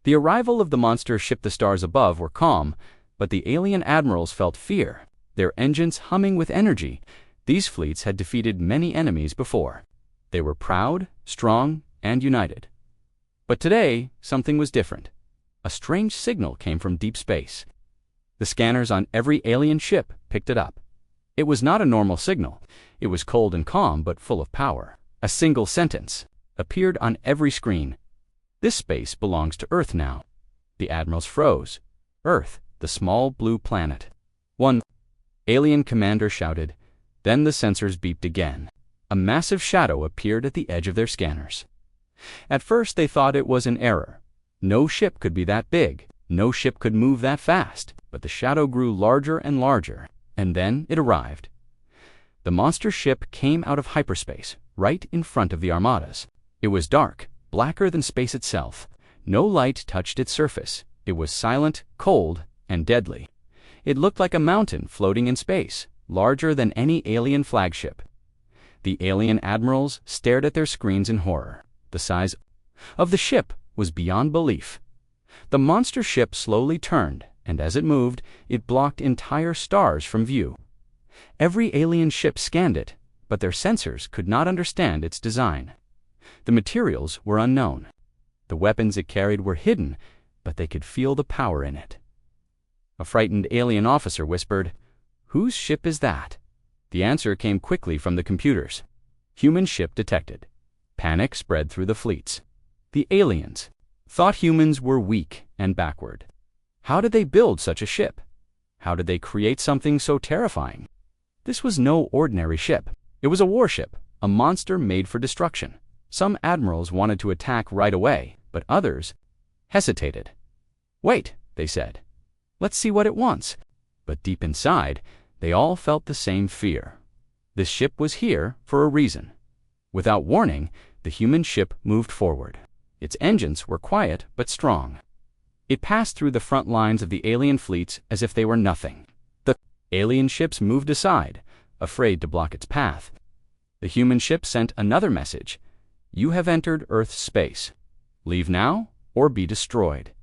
The arrival of the monster ship. The stars above were calm, but the alien admirals felt fear, their engines humming with energy. These fleets had defeated many enemies before. They were proud, strong, and united. But today, something was different. A strange signal came from deep space. The scanners on every alien ship picked it up. It was not a normal signal. It was cold and calm, but full of power. A single sentence appeared on every screen. "This space belongs to Earth now." The admirals froze. "Earth, the small blue planet." One alien commander shouted. Then the sensors beeped again. A massive shadow appeared at the edge of their scanners. At first they thought it was an error. No ship could be that big. No ship could move that fast. But the shadow grew larger and larger, and then it arrived. The monster ship came out of hyperspace, right in front of the Armadas. It was dark, blacker than space itself. No light touched its surface. It was silent, cold, and deadly. It looked like a mountain floating in space, larger than any alien flagship. The alien admirals stared at their screens in horror. The size of the ship was beyond belief. The monster ship slowly turned, and as it moved, it blocked entire stars from view. Every alien ship scanned it, but their sensors could not understand its design. The materials were unknown. The weapons it carried were hidden, but they could feel the power in it. A frightened alien officer whispered, "Whose ship is that?" The answer came quickly from the computers. "Human ship detected." Panic spread through the fleets. The aliens thought humans were weak and backward. How did they build such a ship? How did they create something so terrifying? This was no ordinary ship. It was a warship, a monster made for destruction. Some admirals wanted to attack right away, but others hesitated. "Wait," they said. "Let's see what it wants." But deep inside, they all felt the same fear. This ship was here for a reason. Without warning, the human ship moved forward. Its engines were quiet but strong. It passed through the front lines of the alien fleets as if they were nothing. The alien ships moved aside, afraid to block its path. The human ship sent another message. "You have entered Earth's space. Leave now or be destroyed."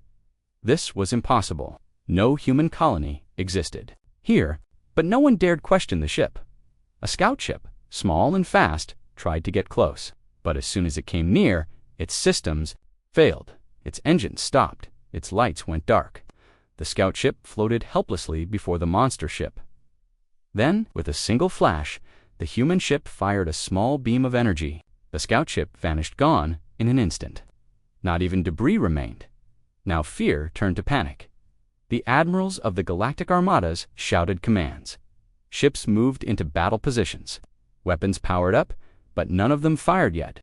This was impossible. No human colony existed here, but no one dared question the ship. A scout ship, small and fast, tried to get close. But as soon as it came near, its systems failed. Its engines stopped. Its lights went dark. The scout ship floated helplessly before the monster ship. Then, with a single flash, the human ship fired a small beam of energy. The scout ship vanished, gone in an instant. Not even debris remained. Now fear turned to panic. The admirals of the Galactic Armadas shouted commands. Ships moved into battle positions. Weapons powered up, but none of them fired yet.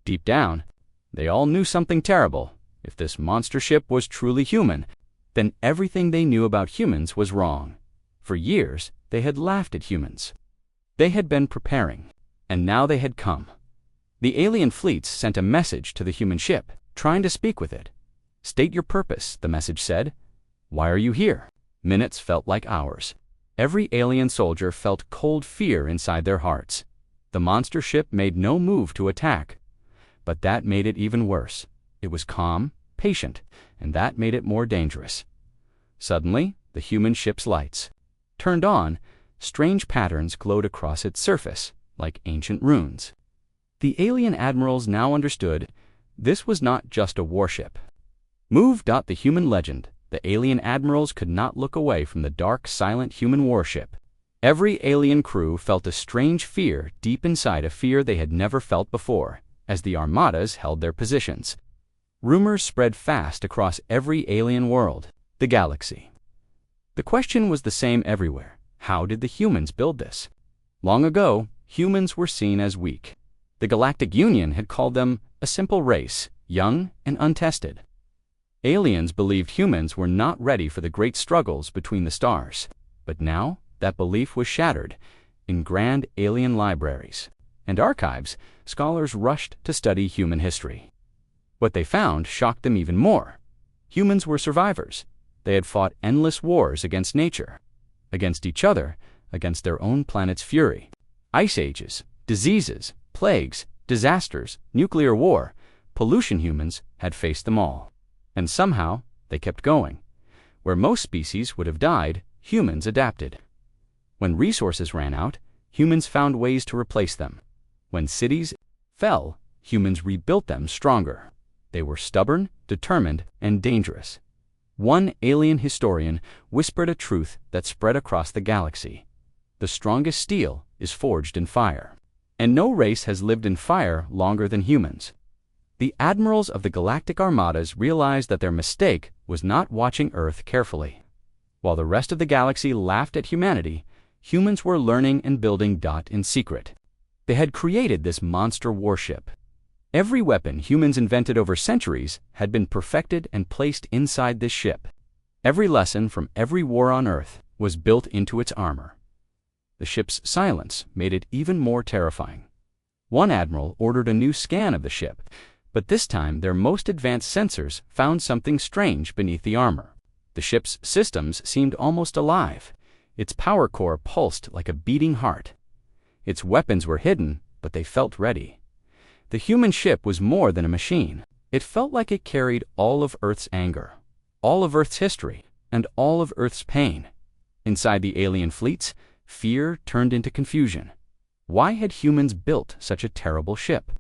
Deep down, they all knew something terrible. If this monster ship was truly human, then everything they knew about humans was wrong. For years, they had laughed at humans. They had been preparing, and now they had come. The alien fleets sent a message to the human ship, trying to speak with it. "State your purpose," the message said. "Why are you here?" Minutes felt like hours. Every alien soldier felt cold fear inside their hearts. The monster ship made no move to attack. But that made it even worse. It was calm, patient, and that made it more dangerous. Suddenly, the human ship's lights turned on. Strange patterns glowed across its surface, like ancient runes. The alien admirals now understood this was not just a warship. Moved. The human legend. The alien admirals could not look away from the dark, silent human warship. Every alien crew felt a strange fear deep inside, a fear they had never felt before, as the Armadas held their positions. Rumors spread fast across every alien world, the galaxy. The question was the same everywhere. How did the humans build this? Long ago, humans were seen as weak. The Galactic Union had called them a simple race, young and untested. Aliens believed humans were not ready for the great struggles between the stars. But now, that belief was shattered. In grand alien libraries and archives, scholars rushed to study human history. What they found shocked them even more. Humans were survivors. They had fought endless wars against nature, against each other, against their own planet's fury. Ice ages, diseases, plagues, disasters, nuclear war, pollution. Humans had faced them all. And somehow, they kept going. Where most species would have died, humans adapted. When resources ran out, humans found ways to replace them. When cities fell, humans rebuilt them stronger. They were stubborn, determined, and dangerous. One alien historian whispered a truth that spread across the galaxy. The strongest steel is forged in fire. And no race has lived in fire longer than humans. The admirals of the Galactic Armadas realized that their mistake was not watching Earth carefully. While the rest of the galaxy laughed at humanity, humans were learning and building in secret. They had created this monster warship. Every weapon humans invented over centuries had been perfected and placed inside this ship. Every lesson from every war on Earth was built into its armor. The ship's silence made it even more terrifying. One admiral ordered a new scan of the ship, but this time their most advanced sensors found something strange beneath the armor. The ship's systems seemed almost alive. Its power core pulsed like a beating heart. Its weapons were hidden, but they felt ready. The human ship was more than a machine. It felt like it carried all of Earth's anger, all of Earth's history, and all of Earth's pain. Inside the alien fleets, fear turned into confusion. Why had humans built such a terrible ship?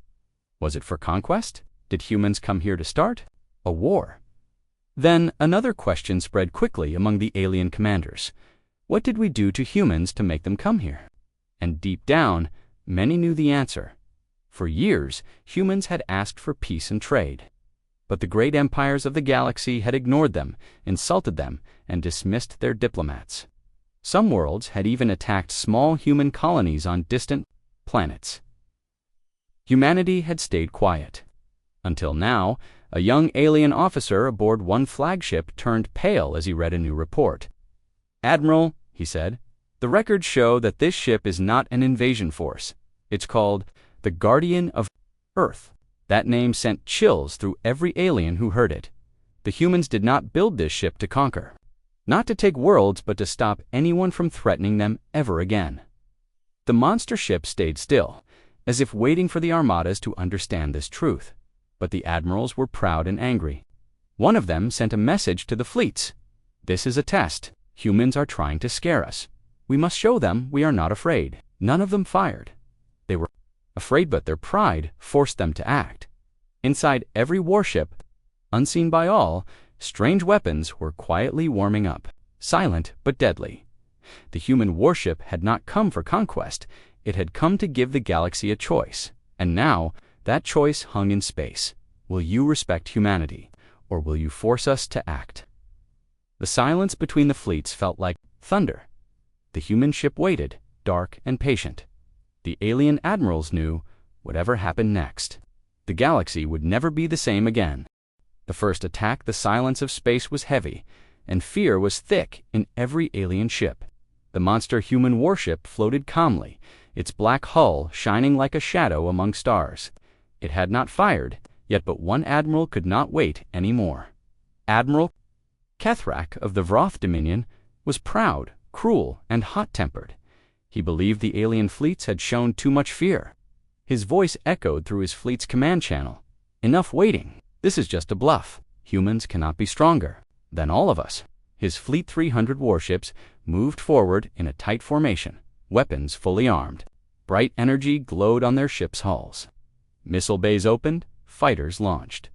Was it for conquest? Did humans come here to start a war? Then another question spread quickly among the alien commanders. What did we do to humans to make them come here? And deep down, many knew the answer. For years, humans had asked for peace and trade. But the great empires of the galaxy had ignored them, insulted them, and dismissed their diplomats. Some worlds had even attacked small human colonies on distant planets. Humanity had stayed quiet. Until now, a young alien officer aboard one flagship turned pale as he read a new report. "Admiral," he said, "the records show that this ship is not an invasion force. It's called the Guardian of Earth." That name sent chills through every alien who heard it. The humans did not build this ship to conquer. Not to take worlds, but to stop anyone from threatening them ever again. The monster ship stayed still, as if waiting for the Armadas to understand this truth. But the admirals were proud and angry. One of them sent a message to the fleets. "This is a test. Humans are trying to scare us. We must show them we are not afraid." None of them fired. They were afraid, but their pride forced them to act. Inside every warship, unseen by all, strange weapons were quietly warming up, silent but deadly. The human warship had not come for conquest. It had come to give the galaxy a choice. And now, that choice hung in space. Will you respect humanity, or will you force us to act? The silence between the fleets felt like thunder. The human ship waited, dark and patient. The alien admirals knew, whatever happened next, the galaxy would never be the same again. The first attack, the silence of space was heavy, and fear was thick in every alien ship. The monster human warship floated calmly, its black hull shining like a shadow among stars. It had not fired, yet but one admiral could not wait any more. Admiral Kethrak of the Vroth Dominion was proud, cruel, and hot-tempered. He believed the alien fleets had shown too much fear. His voice echoed through his fleet's command channel. "Enough waiting. This is just a bluff. Humans cannot be stronger than all of us." His fleet 300 warships moved forward in a tight formation, weapons fully armed. Bright energy glowed on their ships' hulls. Missile bays opened, fighters launched.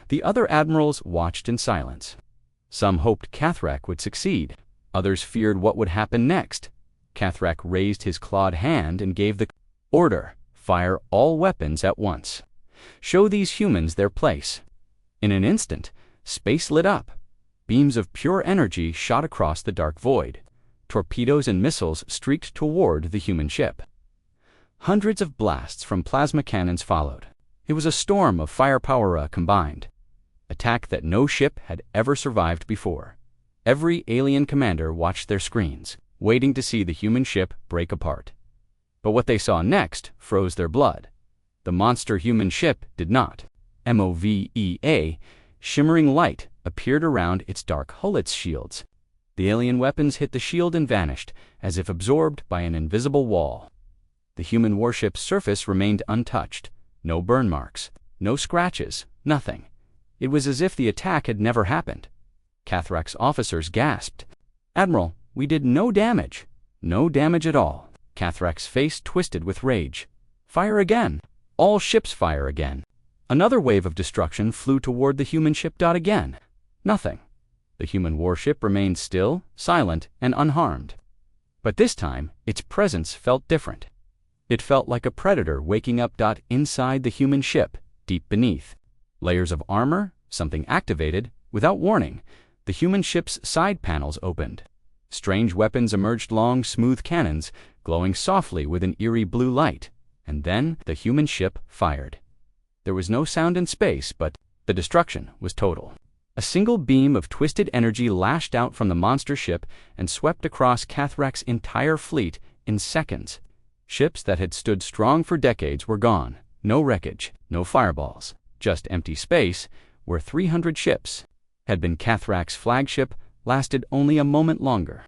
The other admirals watched in silence. Some hoped Kethrak would succeed. Others feared what would happen next. Kethrak raised his clawed hand and gave the order: fire all weapons at once. Show these humans their place. In an instant, space lit up. Beams of pure energy shot across the dark void. Torpedoes and missiles streaked toward the human ship. Hundreds of blasts from plasma cannons followed. It was a storm of firepower combined. Attack that no ship had ever survived before. Every alien commander watched their screens, waiting to see the human ship break apart. But what they saw next froze their blood. The monster human ship did not. MOVEA, shimmering light appeared around its dark hull, its shields. The alien weapons hit the shield and vanished, as if absorbed by an invisible wall. The human warship's surface remained untouched. No burn marks, no scratches, nothing. It was as if the attack had never happened. Cathrak's officers gasped. "Admiral, we did no damage." "No damage at all." Cathrak's face twisted with rage. "Fire again. All ships fire again." Another wave of destruction flew toward the human ship. Again. Nothing. The human warship remained still, silent, and unharmed. But this time, its presence felt different. It felt like a predator waking up. Inside the human ship, deep beneath. Layers of armor, something activated. Without warning, the human ship's side panels opened. Strange weapons emerged, long, smooth cannons, glowing softly with an eerie blue light. And then the human ship fired. There was no sound in space, but the destruction was total. A single beam of twisted energy lashed out from the monster ship and swept across Cathrak's entire fleet in seconds. Ships that had stood strong for decades were gone. No wreckage, no fireballs, just empty space where 300 ships had been. Cathrak's flagship lasted only a moment longer.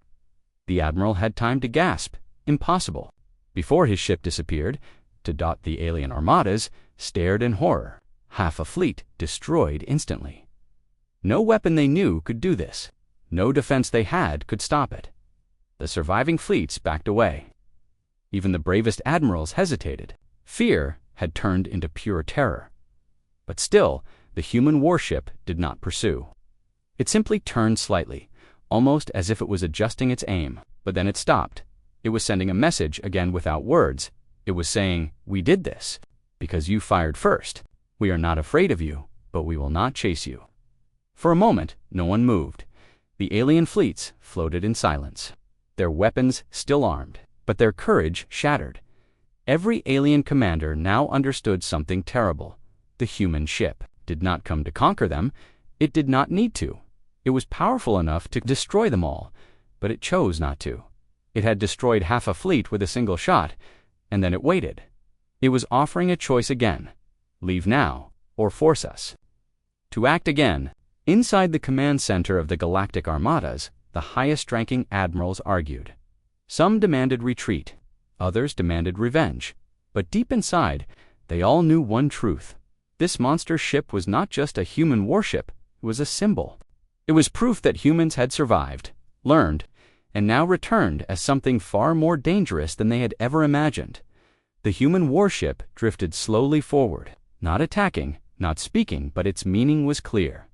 The admiral had time to gasp. Impossible. Before his ship disappeared, the alien armadas stared in horror. Half a fleet destroyed instantly. No weapon they knew could do this. No defense they had could stop it. The surviving fleets backed away. Even the bravest admirals hesitated. Fear had turned into pure terror. But still, the human warship did not pursue. It simply turned slightly, almost as if it was adjusting its aim, but then it stopped. It was sending a message again without words. It was saying, "We did this because you fired first. We are not afraid of you, but we will not chase you." For a moment, no one moved. The alien fleets floated in silence, their weapons still armed, but their courage shattered. Every alien commander now understood something terrible. The human ship did not come to conquer them. It did not need to. It was powerful enough to destroy them all, but it chose not to. It had destroyed half a fleet with a single shot, and then it waited. It was offering a choice again: leave now, or force us to act again. Inside the command center of the Galactic Armadas, the highest-ranking admirals argued. Some demanded retreat, others demanded revenge. But deep inside, they all knew one truth. This monster ship was not just a human warship, it was a symbol. It was proof that humans had survived, learned, and now returned as something far more dangerous than they had ever imagined. The human warship drifted slowly forward, not attacking, not speaking, but its meaning was clear.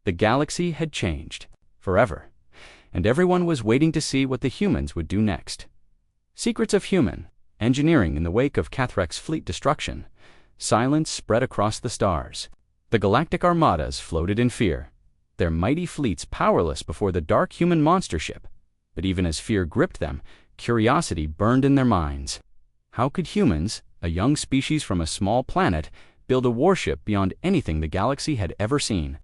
The galaxy had changed, forever, and everyone was waiting to see what the humans would do next. Secrets of human engineering in the wake of Cathrak's fleet destruction. Silence spread across the stars. The Galactic Armadas floated in fear, their mighty fleets powerless before the dark human monster ship. But even as fear gripped them, curiosity burned in their minds. How could humans, a young species from a small planet, build a warship beyond anything the galaxy had ever seen?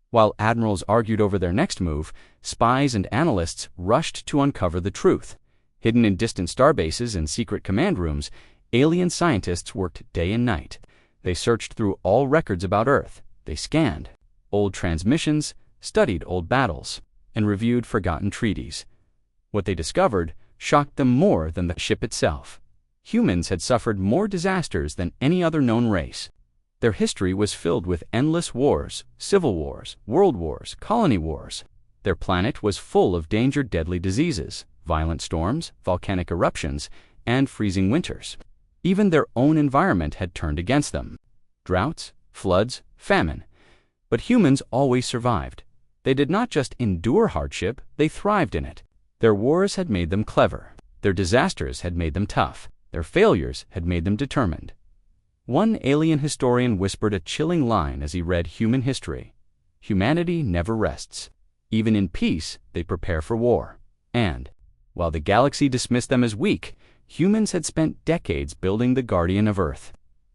While admirals argued over their next move, spies and analysts rushed to uncover the truth. Hidden in distant starbases and secret command rooms, alien scientists worked day and night. They searched through all records about Earth. They scanned old transmissions, studied old battles, and reviewed forgotten treaties. What they discovered shocked them more than the ship itself. Humans had suffered more disasters than any other known race. Their history was filled with endless wars, civil wars, world wars, colony wars. Their planet was full of danger, deadly diseases, violent storms, volcanic eruptions, and freezing winters. Even their own environment had turned against them. Droughts, floods, famine. But humans always survived. They did not just endure hardship, they thrived in it. Their wars had made them clever. Their disasters had made them tough. Their failures had made them determined. One alien historian whispered a chilling line as he read human history. Humanity never rests. Even in peace, they prepare for war. And, while the galaxy dismissed them as weak, humans had spent decades building the guardian of Earth.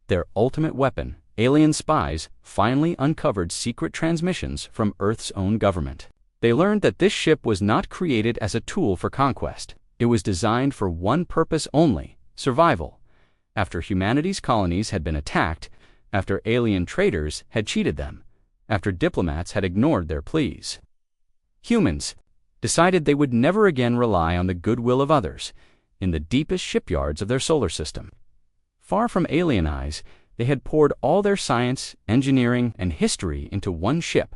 Their ultimate weapon, alien spies, finally uncovered secret transmissions from Earth's own government. They learned that this ship was not created as a tool for conquest. It was designed for one purpose only: survival. After humanity's colonies had been attacked, after alien traders had cheated them, after diplomats had ignored their pleas, humans decided they would never again rely on the goodwill of others in the deepest shipyards of their solar system. Far from alien eyes, They had poured all their science, engineering, and history into one ship.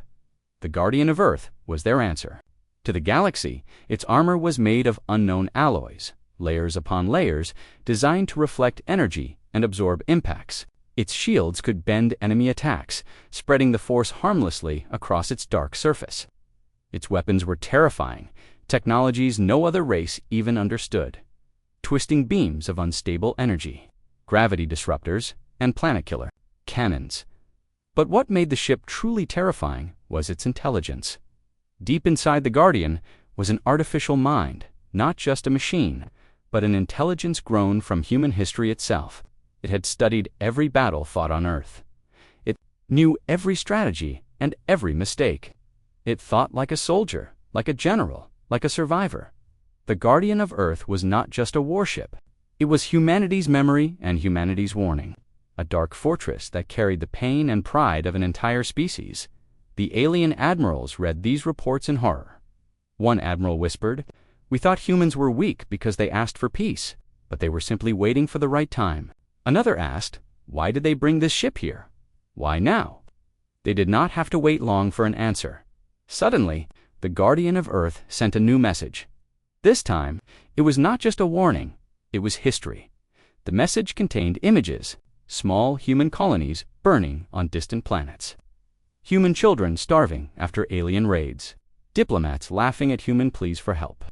The Guardian of Earth was their answer. To the galaxy, its armor was made of unknown alloys, layers upon layers, designed to reflect energy and absorb impacts. Its shields could bend enemy attacks, spreading the force harmlessly across its dark surface. Its weapons were terrifying, technologies no other race even understood. Twisting beams of unstable energy, gravity disruptors, and planet-killer cannons. But what made the ship truly terrifying was its intelligence. Deep inside the Guardian was an artificial mind, not just a machine, but an intelligence grown from human history itself. It had studied every battle fought on Earth. It knew every strategy and every mistake. It thought like a soldier, like a general, like a survivor. The Guardian of Earth was not just a warship. It was humanity's memory and humanity's warning. A dark fortress that carried the pain and pride of an entire species. The alien admirals read these reports in horror. One admiral whispered, "We thought humans were weak because they asked for peace, but they were simply waiting for the right time." Another asked, "Why did they bring this ship here? Why now?" They did not have to wait long for an answer. Suddenly, the Guardian of Earth sent a new message. This time, it was not just a warning, it was history. The message contained images, small human colonies burning on distant planets. Human children starving after alien raids. Diplomats laughing at human pleas for help.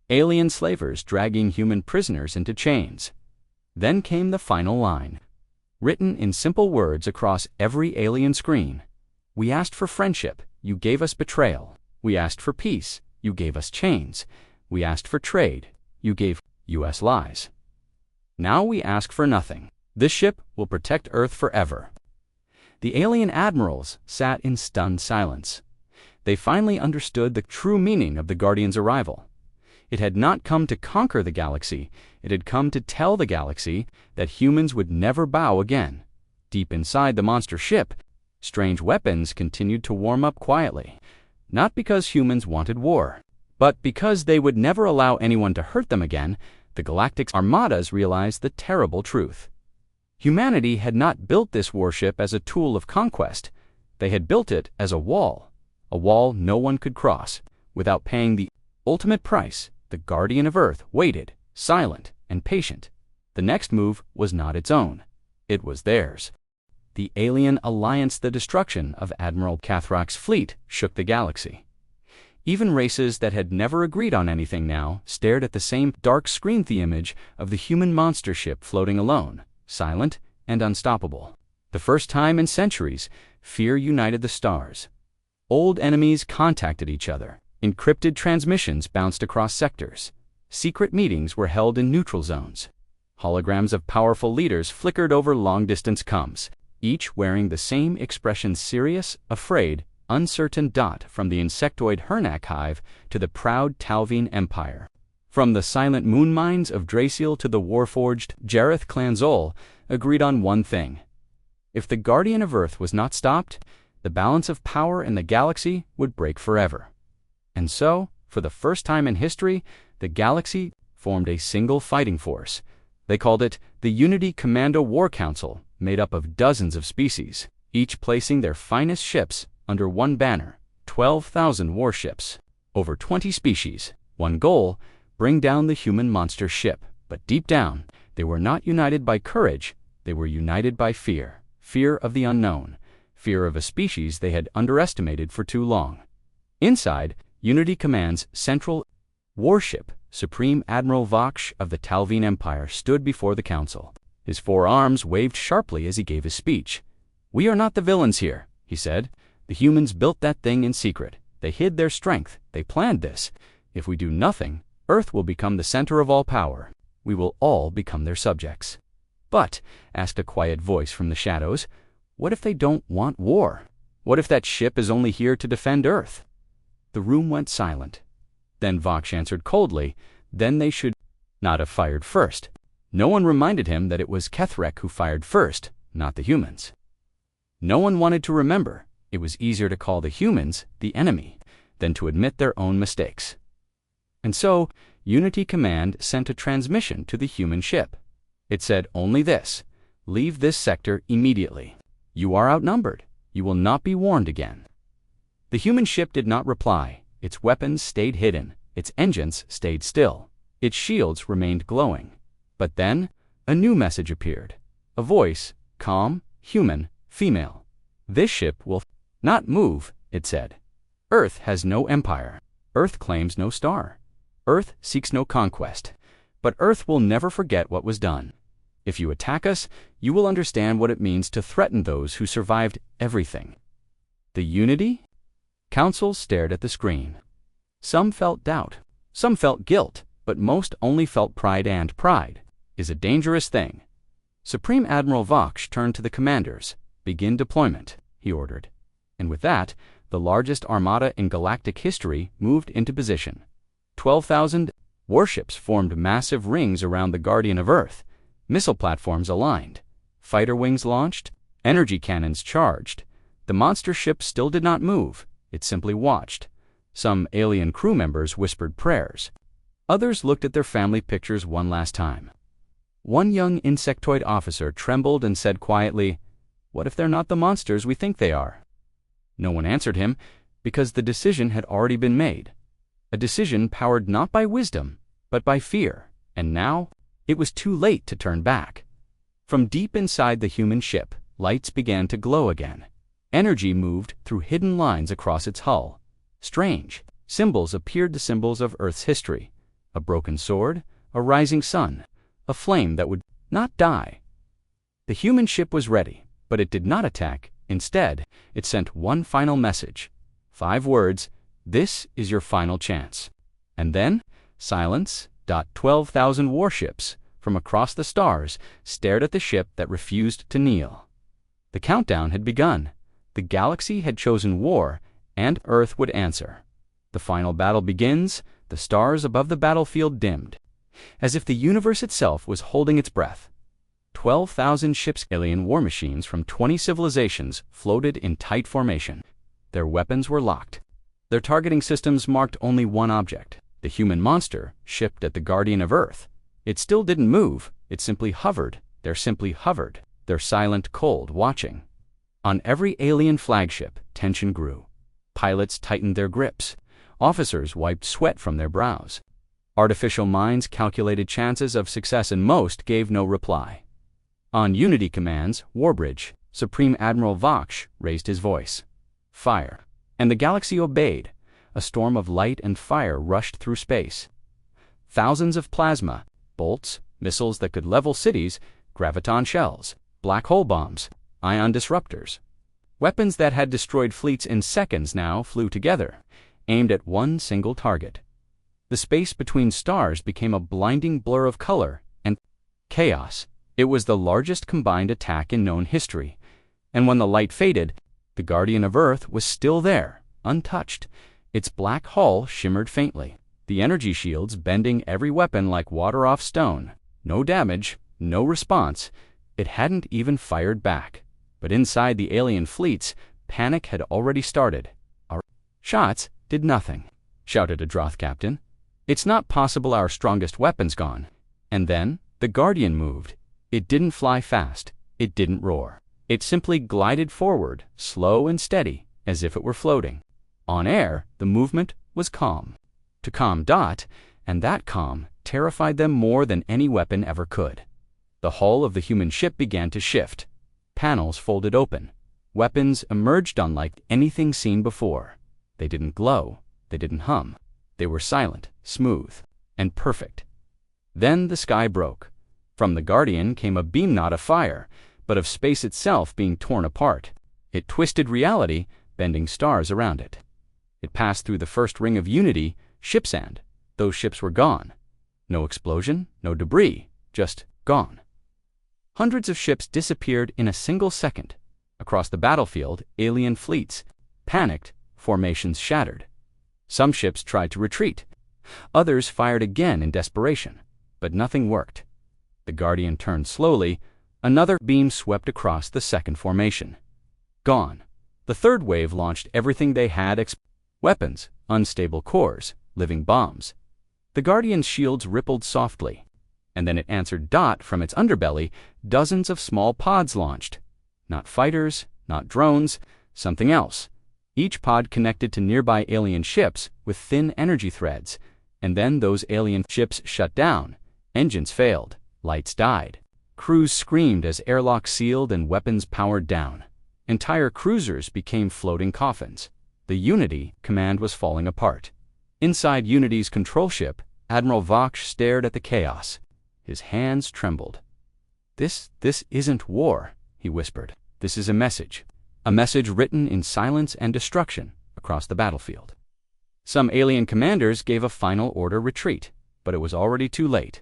Alien slavers dragging human prisoners into chains. Then came the final line. Written in simple words across every alien screen. "We asked for friendship, you gave us betrayal. We asked for peace, you gave us chains. We asked for trade, you gave US lies. Now we ask for nothing. This ship will protect Earth forever." The alien admirals sat in stunned silence. They finally understood the true meaning of the Guardian's arrival. It had not come to conquer the galaxy, it had come to tell the galaxy that humans would never bow again. Deep inside the monster ship, strange weapons continued to warm up quietly, not because humans wanted war, but because they would never allow anyone to hurt them again. The Galactic Armadas realized the terrible truth. Humanity had not built this warship as a tool of conquest. They had built it as a wall no one could cross. Without paying the ultimate price, the Guardian of Earth waited, silent and patient. The next move was not its own. It was theirs. The alien alliance, the destruction of Admiral Cathrak's fleet, shook the galaxy. Even races that had never agreed on anything now stared at the same dark screen, the image of the human monster ship floating alone, silent and unstoppable. The first time in centuries, fear united the stars. Old enemies contacted each other. Encrypted transmissions bounced across sectors. Secret meetings were held in neutral zones. Holograms of powerful leaders flickered over long-distance comms, each wearing the same expression: serious, afraid, uncertain. From the insectoid Hernak hive to the proud Talvine Empire. From the silent moon mines of Draciel to the warforged Jareth Clanzol, agreed on one thing. If the Guardian of Earth was not stopped, the balance of power in the galaxy would break forever. And so, for the first time in history, the galaxy formed a single fighting force. They called it the Unity Commando War Council, made up of dozens of species, each placing their finest ships under one banner. 12,000 warships, over 20 species. One goal: bring down the human monster ship. But deep down, they were not united by courage, they were united by fear. Fear of the unknown, fear of a species they had underestimated for too long. Inside, Unity Command's central warship, Supreme Admiral Vaksh of the Talvine Empire, stood before the council. His four arms waved sharply as he gave his speech. "We are not the villains here," he said. "The humans built that thing in secret. They hid their strength. They planned this. If we do nothing, Earth will become the center of all power. We will all become their subjects." "But," asked a quiet voice from the shadows, "what if they don't want war? What if that ship is only here to defend Earth?" The room went silent. Then Vaksh answered coldly, "Then they should not have fired first." No one reminded him that it was Kethrak who fired first, not the humans. No one wanted to remember. It was easier to call the humans the enemy than to admit their own mistakes. And so, Unity Command sent a transmission to the human ship. It said only this: Leave this sector immediately. You are outnumbered. You will not be warned again." The human ship did not reply. Its weapons stayed hidden. Its engines stayed still. Its shields remained glowing. But then, a new message appeared. A voice, calm, human, female. "This ship will not move," it said. "Earth has no empire. Earth claims no star. Earth seeks no conquest. But Earth will never forget what was done. If you attack us, you will understand what it means to threaten those who survived everything." The Unity? Council stared at the screen. Some felt doubt. Some felt guilt. But most only felt pride, and pride is a dangerous thing. Supreme Admiral Vaksh turned to the commanders. "Begin deployment," he ordered. And with that, the largest armada in galactic history moved into position. 12,000 warships formed massive rings around the Guardian of Earth. Missile platforms aligned. Fighter wings launched. Energy cannons charged. The monster ship still did not move. It simply watched. Some alien crew members whispered prayers. Others looked at their family pictures one last time. One young insectoid officer trembled and said quietly, "What if they're not the monsters we think they are?" No one answered him, because the decision had already been made. A decision powered not by wisdom, but by fear, and now it was too late to turn back. From deep inside the human ship, lights began to glow again. Energy moved through hidden lines across its hull. Strange symbols appeared, the symbols of Earth's history. A broken sword, a rising sun, a flame that would not die. The human ship was ready, but it did not attack. Instead, it sent one final message. 5 words, "This is your final chance." And then, silence. 12,000 warships from across the stars stared at the ship that refused to kneel. The countdown had begun. The galaxy had chosen war, and Earth would answer. The final battle begins. The stars above the battlefield dimmed, as if the universe itself was holding its breath. 12,000 ships, alien war machines from 20 civilizations, floated in tight formation. Their weapons were locked. Their targeting systems marked only one object, the human monster shipped at the Guardian of Earth. It still didn't move. It simply hovered. They're simply hovered. Their silent, cold, watching. On every alien flagship, tension grew. Pilots tightened their grips. Officers wiped sweat from their brows. Artificial minds calculated chances of success, and most gave no reply. On Unity Command's Warbridge, Supreme Admiral Vaksh raised his voice. "Fire." And the galaxy obeyed. A storm of light and fire rushed through space. Thousands of plasma, bolts, missiles that could level cities, graviton shells, black hole bombs, ion disruptors. Weapons that had destroyed fleets in seconds now flew together, aimed at one single target. The space between stars became a blinding blur of color and chaos. It was the largest combined attack in known history. And when the light faded, the Guardian of Earth was still there, untouched. Its black hull shimmered faintly, the energy shields bending every weapon like water off stone. No damage, no response. It hadn't even fired back. But inside the alien fleets, panic had already started. Our shots did nothing, shouted a Droth captain. "It's not possible, our strongest weapon's gone." And then the Guardian moved. It didn't fly fast. It didn't roar. It simply glided forward, slow and steady, as if it were floating. On air, the movement was calm. To calm Dot, and that calm terrified them more than any weapon ever could. The hull of the human ship began to shift. Panels folded open. Weapons emerged unlike anything seen before. They didn't glow. They didn't hum. They were silent, smooth, and perfect. Then the sky broke. From the Guardian came a beam, not of fire, but of space itself being torn apart. It twisted reality, bending stars around it. It passed through the first ring of Unity, ship sand. Those ships were gone. No explosion, no debris, just gone. Hundreds of ships disappeared in a single second. Across the battlefield, alien fleets panicked, formations shattered. Some ships tried to retreat. Others fired again in desperation, but nothing worked. The Guardian turned slowly. Another beam swept across the second formation. Gone. The third wave launched everything they had: weapons, unstable cores, living bombs. The Guardian's shields rippled softly. And then it answered. From its underbelly, dozens of small pods launched. Not fighters, not drones, something else. Each pod connected to nearby alien ships with thin energy threads. And then those alien ships shut down. Engines failed. Lights died. Crews screamed as airlocks sealed and weapons powered down. Entire cruisers became floating coffins. The Unity command was falling apart. Inside Unity's control ship, Admiral Vaksh stared at the chaos. His hands trembled. This isn't war," he whispered. "This is a message. A message written in silence and destruction across the battlefield." Some alien commanders gave a final order: retreat, but it was already too late.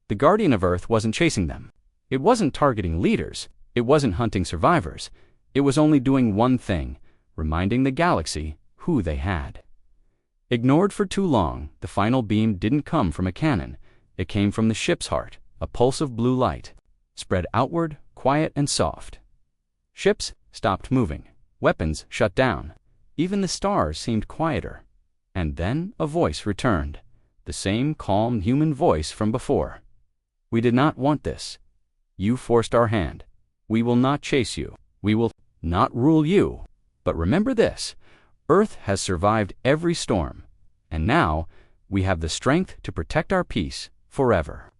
The Guardian of Earth wasn't chasing them. It wasn't targeting leaders. It wasn't hunting survivors. It was only doing one thing: reminding the galaxy who they had. Ignored for too long, the final beam didn't come from a cannon. It came from the ship's heart, a pulse of blue light, spread outward, quiet and soft. Ships stopped moving. Weapons shut down. Even the stars seemed quieter. And then a voice returned, the same calm human voice from before. "We did not want this. You forced our hand. We will not chase you. We will not rule you. But remember this: Earth has survived every storm, and now we have the strength to protect our peace forever."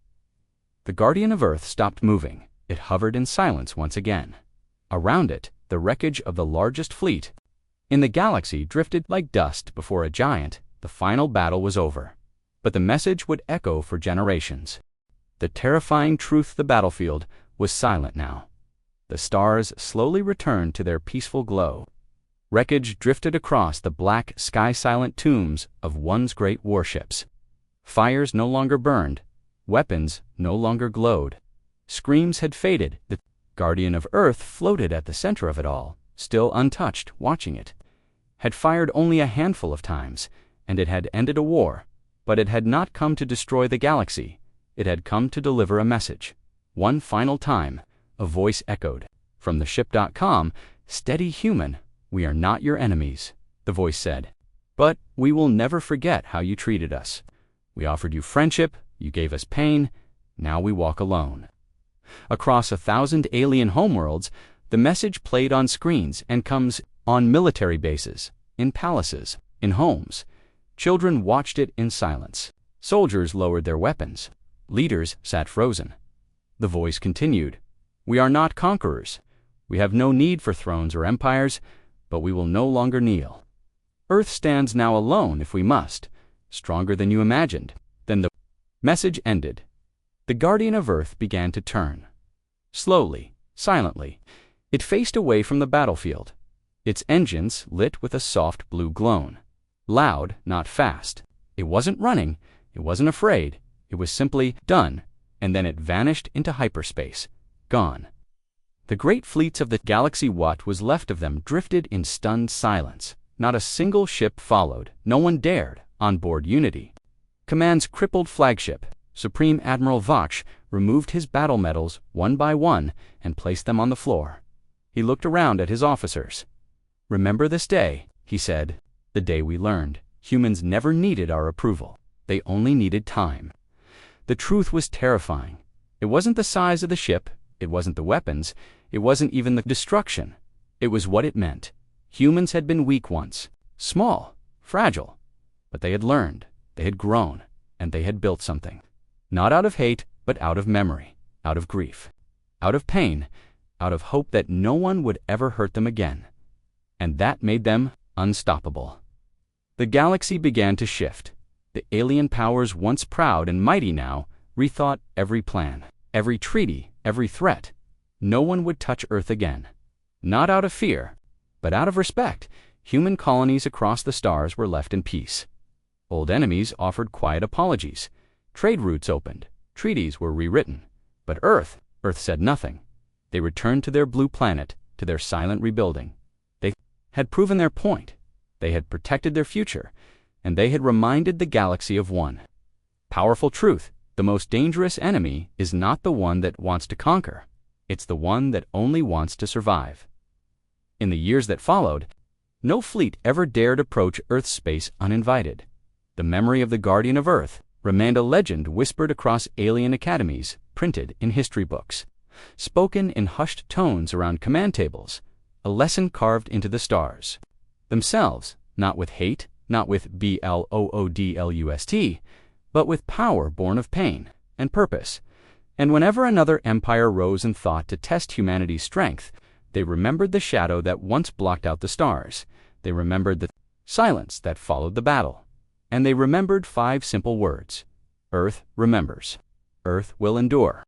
The Guardian of Earth stopped moving. It hovered in silence once again. Around it, the wreckage of the largest fleet in the galaxy drifted like dust before a giant. The final battle was over. But the message would echo for generations. The terrifying truth: the battlefield was silent now. The stars slowly returned to their peaceful glow. Wreckage drifted across the black, sky-silent tombs of once great warships. Fires no longer burned. Weapons no longer glowed. Screams had faded. The Guardian of Earth floated at the center of it all, still untouched, watching it. Had fired only a handful of times, and it had ended a war. But it had not come to destroy the galaxy. It had come to deliver a message. One final time, a voice echoed. From the ship.com, "Steady human, we are not your enemies," the voice said. "But we will never forget how you treated us. We offered you friendship, you gave us pain, now we walk alone." Across 1,000 alien homeworlds, the message played on screens and comes on military bases, in palaces, in homes. Children watched it in silence. Soldiers lowered their weapons. Leaders sat frozen. The voice continued. "We are not conquerors. We have no need for thrones or empires, but we will no longer kneel. Earth stands now alone if we must, stronger than you imagined." Then the message ended. The Guardian of Earth began to turn. Slowly, silently, it faced away from the battlefield. Its engines lit with a soft blue glow. Loud, not fast. It wasn't running. It wasn't afraid. It was simply done, and then it vanished into hyperspace. Gone. The great fleets of the galaxy, what was left of them, drifted in stunned silence. Not a single ship followed. No one dared on board Unity. Command's crippled flagship, Supreme Admiral Vaksh, removed his battle medals one by one and placed them on the floor. He looked around at his officers. "Remember this day," he said, "the day we learned humans never needed our approval. They only needed time." The truth was terrifying. It wasn't the size of the ship. It wasn't the weapons. It wasn't even the destruction. It was what it meant. Humans had been weak once, small, fragile, but they had learned, they had grown, and they had built something. Not out of hate, but out of memory, out of grief, out of pain, out of hope that no one would ever hurt them again. And that made them unstoppable. The galaxy began to shift. The alien powers, once proud and mighty, now rethought every plan, every treaty, every threat. No one would touch Earth again. Not out of fear, but out of respect. Human colonies across the stars were left in peace. Old enemies offered quiet apologies. Trade routes opened. Treaties were rewritten. But Earth said nothing. They returned to their blue planet, to their silent rebuilding. They had proven their point. They had protected their future. And they had reminded the galaxy of one powerful truth: the most dangerous enemy is not the one that wants to conquer. It's the one that only wants to survive. In the years that followed, no fleet ever dared approach Earth's space uninvited. The memory of the Guardian of Earth Remained a legend whispered across alien academies, printed in history books, spoken in hushed tones around command tables, a lesson carved into the stars themselves, not with hate, not with bloodlust, but with power born of pain and purpose. And whenever another empire rose in thought to test humanity's strength, they remembered the shadow that once blocked out the stars. They remembered the silence that followed the battle. And they remembered 5 simple words. Earth remembers. Earth will endure.